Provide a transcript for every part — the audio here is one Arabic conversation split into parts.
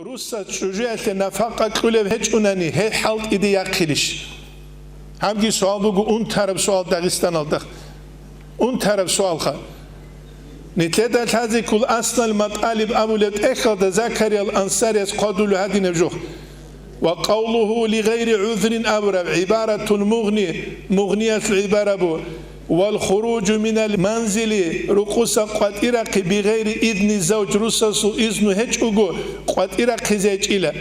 Russa çocuğu nafaka kule hiç unani he halt idi yakiliş. Hamgi sual bu un taraf sual Dağıstan aldık. Un taraf sual ha. Nitleda tazi kul asnal matalib abulet ekhada Zakariyal Ansariyas qadulu hadi nevjuh. Ve qavluhu li gayri uzrin abrab ibaratun mughniyat ibara bu. والخروج من المنزل رقص قد إراق بغير إذن زوج رصص إذن هجوغو قد إراق زيج إلى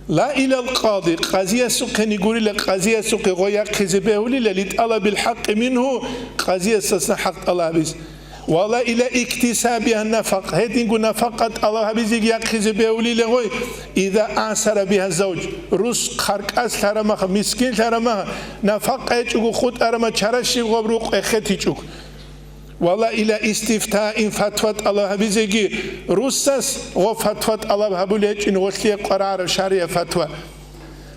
لا إلى القاضي قضية سقن يقول لك قضية سق غيا خزبهولي للطلب بالحق منه قضية سسنا حق الله بس ولا إلى اكتسابها النفق هدين قلنا فقط الله بزيك يأخذ بهولي لغوي إذا أعسر بها الزوج روس خارق أس ترمخ مسكين ترمخ نفق يجوك خود أرما چرشي غبروق اخت يجوك ولا إلى استفتاء فتوى الله بزيك روسس وفتوى الله بهبولي إن وشلي قرار شريع فتوى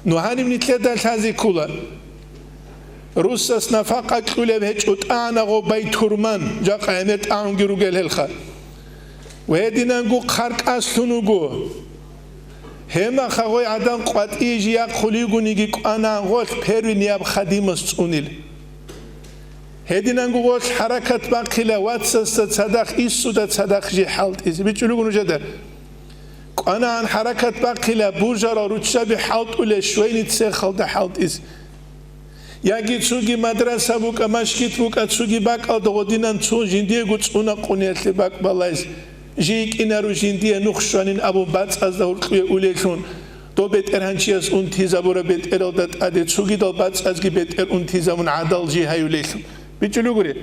نوهاني من تلدال تازي كولا روسس نفقة كله بهجوت أنا غو بيتورمان جاك عمرت أنجرو جلهلخا وهدينا نقول خارق أصلنا جو هما خوي عدم قد إيجي يقولي نيجي أنا غوت بيرو نياب خديم السونيل هدينا نقول حركة باقيلة واتسس تصدق إيسودا تصدق جي حالت إيش بيجولو نجدا أنا عن حركة باقيلة بوجرا روتشا بحالت ولا شوي نتسخل ده حالت إيش ياجي تسوقي مدرسة بوك مشكيت بوك تسوقي باك أدغودينا تسوق جندية قلت أنا قنيت لباك بالله جيك إنا رو جندية نخشانين أبو بات أزدهور قوي أوليشون دو بيت إرهانشياس أنتيزا بورا بيت إرادت أدي تسوقي دو بات أزغي بيت أنتيزا من عدال جي هاي أوليشون بيتشلو قولي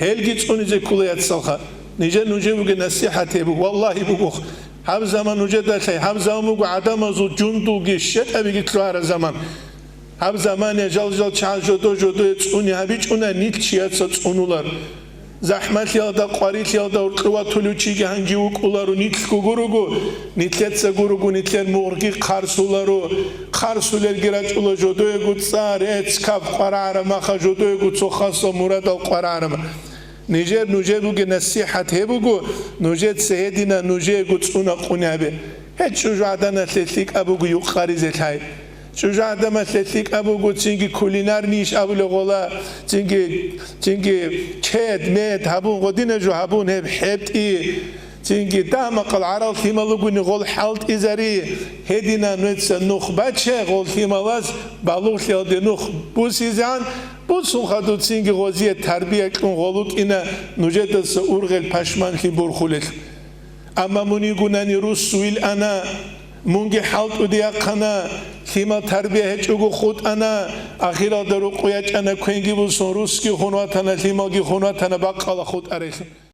هل جيت أنيزي كوليات صلخة نجا نجا بوك نصيحة بوك والله بوك هم زمان نجا داخل هم زمان بوك عدم أزو جندو جيشت أبي جيتلو هر زمان هم زمان جال چند جدو تصونی هبیچ اونه نیت چیت تصونولار زحمت یادا قاریت یادا ورقوا تلوچی که هنگی وکولارو نیت کوگورگو نیتلت سگورگو نیتلر مرغی قرصولارو قرصولر گرت اولا جدوی گوت سار اتکاب قرارم خا جدوی گوت سخاصا مراد قرارم نجر بوگه نصیحت هبوگو نجر سهدینا نجر گوت اونا قنیابه هیچ شجاعدان اتلیتیک ابوگو یو خاریزت های شجاع دم تلتیک ابو گوت چینگی کولینار نیش ابو لغلا چینگی چهد مت هبون قدینه جو هبون هبت ای چینگی دام قل عرال تیمالوگو نقول حالت ازاری هدینا نوتس نخ بچه قل تیمالاز بالوش یاد نخ بوسیزان بوسون خدو چینگی غازی تربیت کن غلوک اینا نجات سورغل پشمان کی برخولت اما منی گونانی روز سویل انا مونگی حالت ودیا قنا خیما تربیه هیچ اوگو خود انا اخیرا درو قویت انا کنگی بوسون روز کی خونواتنا خیما کی خونواتنا باقالا خود ارخ